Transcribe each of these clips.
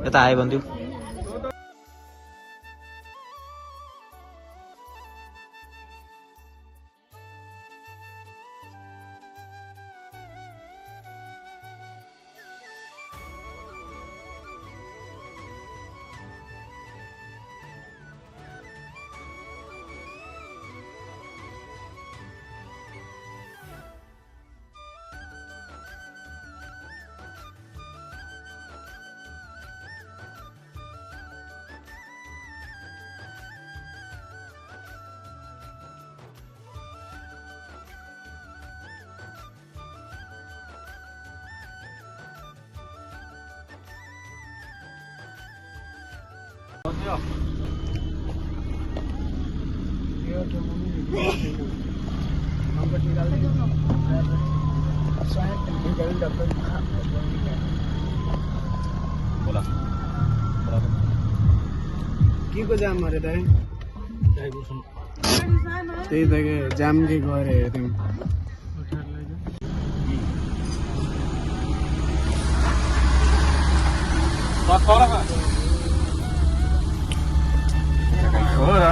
यता आयो भन्थ्यो बोला के को जाम मारे दाइ त्यही त के जाम के गरे तिमी हो र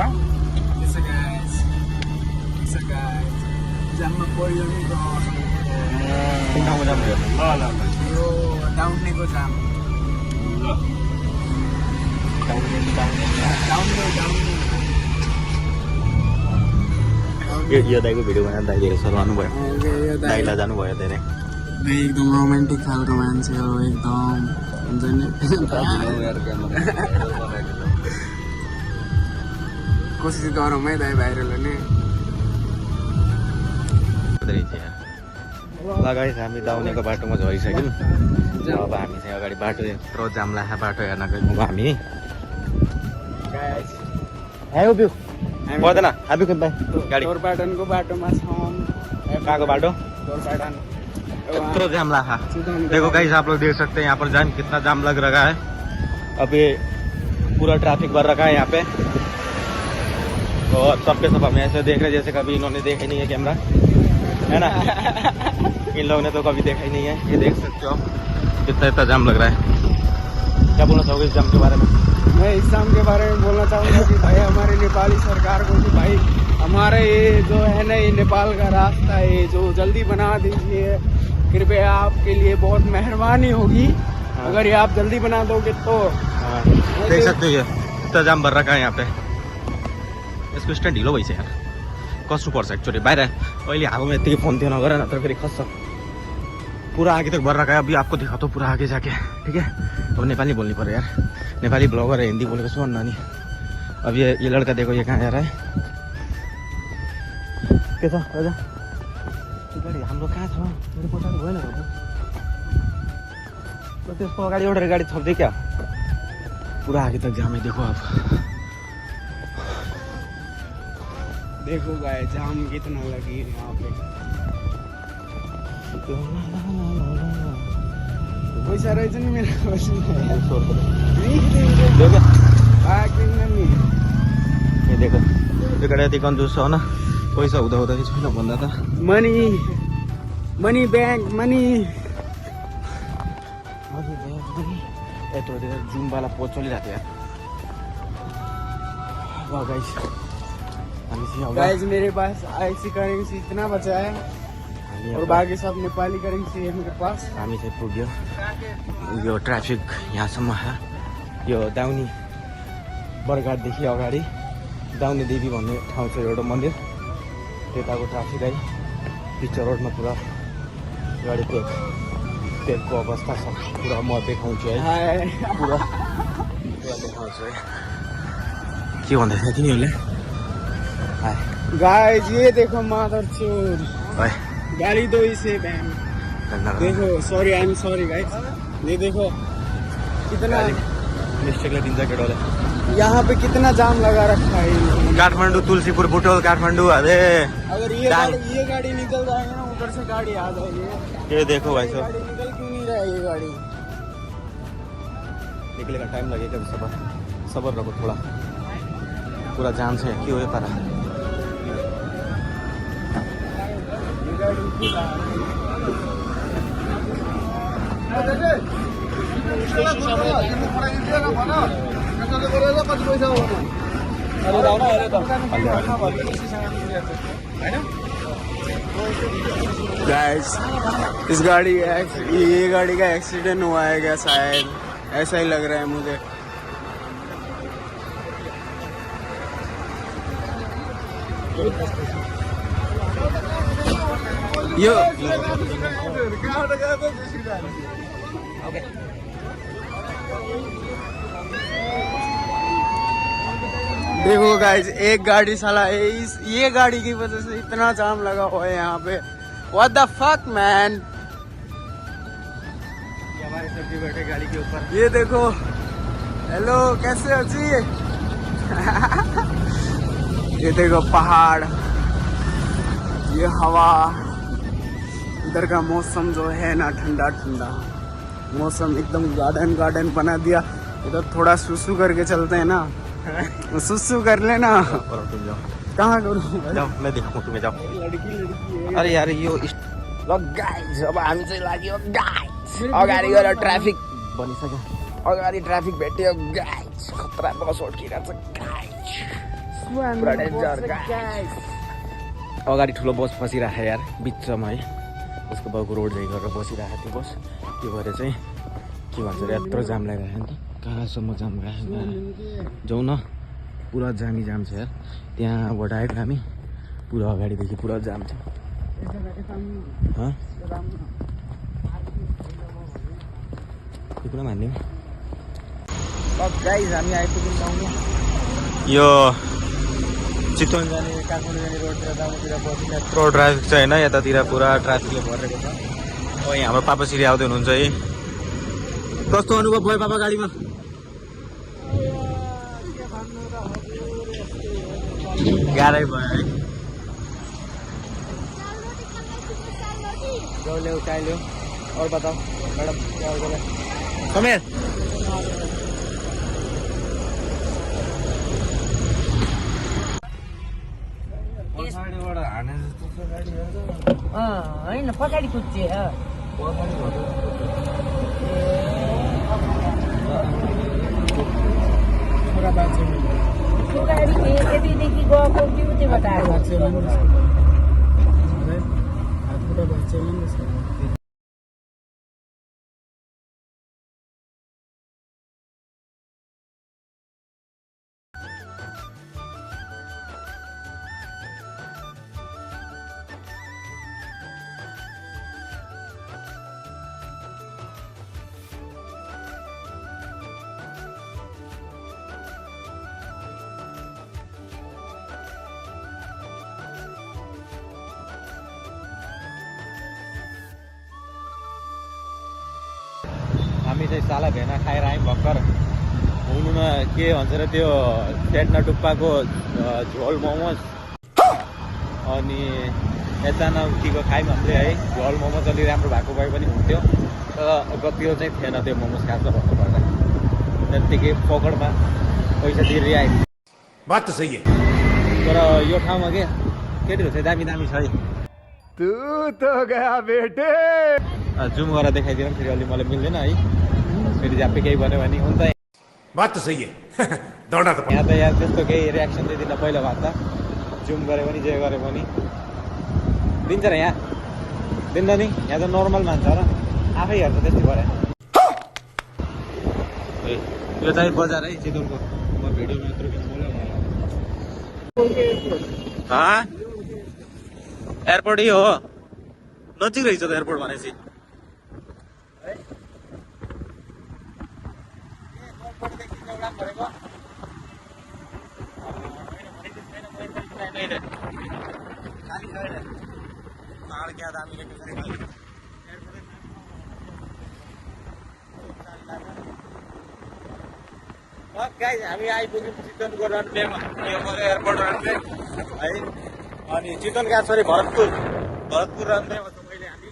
जाममा पऱ्यो नि कुन ठाउँको जाम भयो यो डाउनेको जाम यो दाइको भिडियो बनाएर दाइले सराउनु भयो दाइलाई जानुभयो धेरै एकदम रोमान्टिक खालको मान्छे हो एकदम हुन्छ नि कोसिस गरौँ है दाइ भाइरहरुले नि लगाइ हामी दाउनेको बाटोमा झरिसक्यौँ अब हामी चाहिँ अगाडि बाटो यत्रो जाम लाखा बाटो हेर्न गयौँ हामी पर्दैन हामी गाडी टोरपाटनको बाटोमा छौँ कहाँको बाटो टोरपाटन इतना जाम लगा। देखो गाइस आप लोग देख सकते हैं यहाँ पर जाम कितना जाम लग रखा है। अभी पूरा ट्रैफिक भर रखा है यहाँ पे और सबके सब हमें ऐसे देख रहे हैं जैसे कभी इन्होंने देखा ही नहीं है कैमरा, है ना। इन लोगों ने तो कभी देखा ही नहीं है। ये देख सकते हो कितना इतना जाम लग रहा है। क्या बोलना चाहोगे इस जाम के बारे में? मैं इस जाम के बारे में बोलना चाहूँगा कि भाई हमारे नेपाली सरकार को कि भाई हमारे ये जो है ना ये नेपाल का रास्ता है जो जल्दी बना दीजिए कृपया, आपके लिए बहुत मेहरबानी होगी। अगर ये आप जल्दी बना दोगे तो देख सकते हो ये इतना जाम भर रखा है यहाँ पे। यसको स्ट्यान्ड ढिलो भइसक्यो यार, कस्तो पर्छ एक्चुअली। बाहिर अहिले हावामा यतिकै फोन थियो नगर न तो फिर खस्छ। पूरा आगे तक भर रखा है। अभी आपको दिखाता हूँ पूरा आगे जाके, ठीक है। अब नेपाली बोलनी पड़े यार, नेपाली ब्लॉगर है, हिंदी बोलेको सुन नानी। अब ये लड़का देखो ये कहाँ जा रहा है। के छ राजा गाडी हाम्रो कहाँ छ? मेरो पछाडि भएन तो त्यसको अगाडि एउटा गाडी थप्दै क्या। पूरा आगे तक जाम है, देखो आप। देखो गाय जाम कितना लगी है यहाँ पे। पैसा रहेछ नि मेरो ये देखो यो गाडी यति कन्जुस छ ना, पैसा हुँदा हुँदा छैन भन्दा त। मनी मनी बैंक मनी यत्रो जुम वाला पोच चलिरहेको थियो यार। वाह गाइस, गाइस मेरे पास ऐसी करेंसी इतना बचा है और बाकी सब नेपाली करेंसी है मेरे पास। हामी चाहिँ पुग्यो। यो ट्राफिक यहाँसम्म है। यो दाउनी बरघाटदेखि अगाडि दाउनी देवी भन्ने ठाउँ छ एउटा मन्दिर, त्यताको ट्राफिक है। पिक्चर रोडमा पुरा गाडी पेकको अवस्था छ। पुरा म देखाउँछु है, पुरा देखाउँछु है। के भन्दै थियो तिनीहरूले? गाइस ये देखो मादर चोर, गाली दो इसे बैंक। देखो sorry I am sorry guys, ये देखो कितना मिस्टेकले दिन्छ केटाले। यहाँ पे कितना जाम लगा रखा है। काठमाडौँ तुलसीपुर बुटोल काठमाडौँ अरे अगर ये गाड़ी निकल जाएगी ना उधर से गाड़ी आ जाएगी। ये देखो भाई साहब निकल क्यों नहीं रहा है ये गाड़ी? निकलेगा, टाइम लगेगा। सबर रखो थोड़ा, पूरा जाम से के हो पारा। गाइस इस गाड़ी ये गाड़ी का एक्सीडेंट हुआ है क्या शायद, ऐसा ही लग रहा है मुझे। यो देखो गाइस, एक गाड़ी साला ये गाड़ी की वजह से इतना जाम लगा हुआ है यहाँ pay. What the fuck man? हमारे सब भी बैठे गाड़ी के ऊपर। ये देखो, हेलो कैसे हो जी? ये देखो पहाड़, ये हवा, इधर का मौसम जो है ना ठंडा ठंडा मौसम, एकदम गार्डन बना दिया। इधर थोड़ा सुसु करके चलते हैं ना, सुसु कर लेना। तुम जाओ। कहाँ करूँ? जाओ, मैं दिखाऊँ तुम्हें, जाओ। लड़की है। अरे यार यो गाइस अब हामी चाहिँ लाग्यो गाइस, अगाडि गएर ट्राफिक बनिसक्यो। अगाडि ट्राफिक भेट्यो गाइस, खतरा बस अड्किरहेको छ गाइस, पुरा डेन्जर गाइस। अगाडि ठुलो बस फसिरहेको यार बिचमा है, उसको बाउको रोड झै गरेर बसिरहेको थियो बस। त्यो भएर चाहिँ के भन्छ अरे यत्रो जाम लगाइरहेको नि त, कहाँसम्म जाम लगाएको जाउँ न, पुरा जामी जाम छ यार। त्यहाँबाट आएको हामी, पुरा अगाडिदेखि पुरा जाम छ। त्यो कुरा मान्ने गाइस हामी आइपुग्यौँ। यो चितवन जाने काठमाडौँ जाने रोडतिर दाउतिर बस्ने यत्रो ट्राफिक छ होइन, यतातिर पुरा ट्राफिकले भरेको छ। अब हाम्रो पापाश्री आउँदै हुनुहुन्छ है। कस्तो अनुभव भयो पापा गाडीमा? गाह्रै भयो है। लो चाय लो और बताओ मैडम क्या हो गया? समीर होइन पछाडि कुद्चे गाडी यतिदेखि गएको त्योबाट आयो। हामी चाहिँ साला भेना खाएर आयौँ भर्खर। हुनु न के भन्छ र त्यो सेटना टुप्पाको झोल मोमोज, अनि यता नउठीको खायौँ हामीले है। झोल मोमोज अलि राम्रो भएको भए पनि हुन्थ्यो, तर गतिलो चाहिँ थिएन त्यो मोमोज खान्छ भन्नुपर्दा। त्यत्तिकै पकडमा पैसा तिरेर आयो। बात त सही है। तर यो ठाउँमा के केटीहरू चाहिँ दामी दामी छ है। तू तो गया बेटे। जुम गरेर देखाइदिनु फेरि अलि मलाई मिल्दैन है, फेरि झ्याप्पै केही भन्यो भने हुन्छ। बात त सही है। दौडना त यहाँ त यार त्यस्तो केही रियाक्सन दिँदिनँ पहिलो भात त, जुम गरे पनि जे गरे पनि दिन्छ र यहाँ दिन्न नि। यहाँ त नर्मल मान्छ र आफै हेर्छ त्यस्तै भएर। यो चाहिँ बजार है चितवनको, म भिडियोमा यत्रो एयरपोर्ट यही हो, नजिक रहेछ त एयरपोर्ट भनेपछि। गाइस हामी आइपुग्यौँ चितवनको रनवेमा, यो भयो एयरपोर्ट रनवे है। अनि चितवन गएको सरी भरतपुर रनवेमा छौँ अहिले हामी।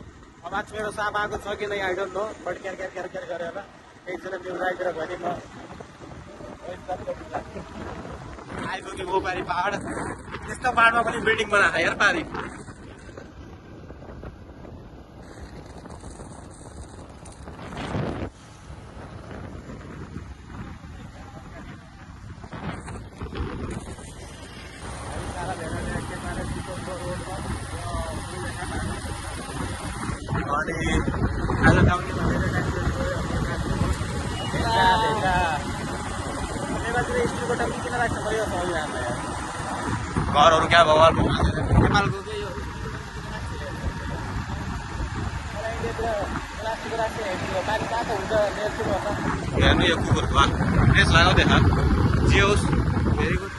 अब आज मेरो साप आएको छ कि नै I don't know, but Kyar गरेर एकजना त्यो राइटर भने म आइपुग्यो वो पारि पहाड। त्यस्तो पहाडमा पनि बिल्डिङ बनाएको यार पारि। घरहरू क्या भगवान् नेपालको के यो हेर्नु यो कुकुर ड्रेस लगाऊ देखा जे होस् भेरी गुड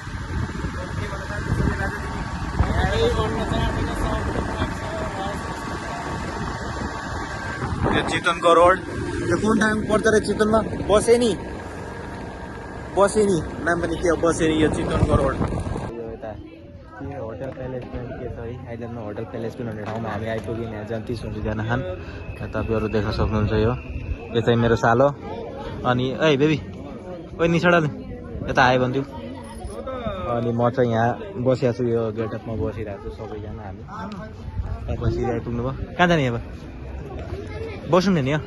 यो चितवनको रोड यो कुन ठाउँ पर्छ रे चितवनमा बसेनी नाम पनि के हो बसेनी यो चितवनको रोड यो यता के होटल प्यालेस पनि के छ है आइल्यान्डमा होटल प्यालेस पनि भन्ने ठाउँमा हामी आइपुग्यौँ यहाँ जन्तिस हुन्छ जान खान तपाईँहरू देख्न सक्नुहुन्छ यो चाहिँ मेरो सालो अनि ए बेबी ओइ निछाडा यता आयो भन्थ्यो अनि म चाहिँ यहाँ बसिरहेको छु यो गेटअपमा बसिरहेको छु सबैजना हामी पछि आइपुग्नु भयो कहाँ जाने अब बसौँ न नि हो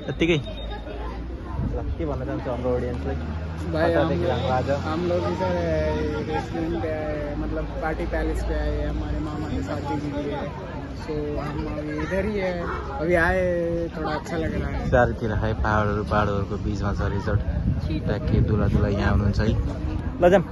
यत्तिकै ल के भन्न चाहन्छु हाम्रो ऑडियन्सलाई भाई आज हम लोग इधर रेस्टोरेंट पे आए मतलब पार्टी पैलेस पे आए हैं हमारे मामा की शादी के लिए सो हम अभी इधर ही है अभी आए थोड़ा अच्छा लग रहा है चारतिर है पहाडहरूको बिचमा छ रिजोर्ट ट्याक्कै दुला यहाँ हुनुहुन्छ है ल जाम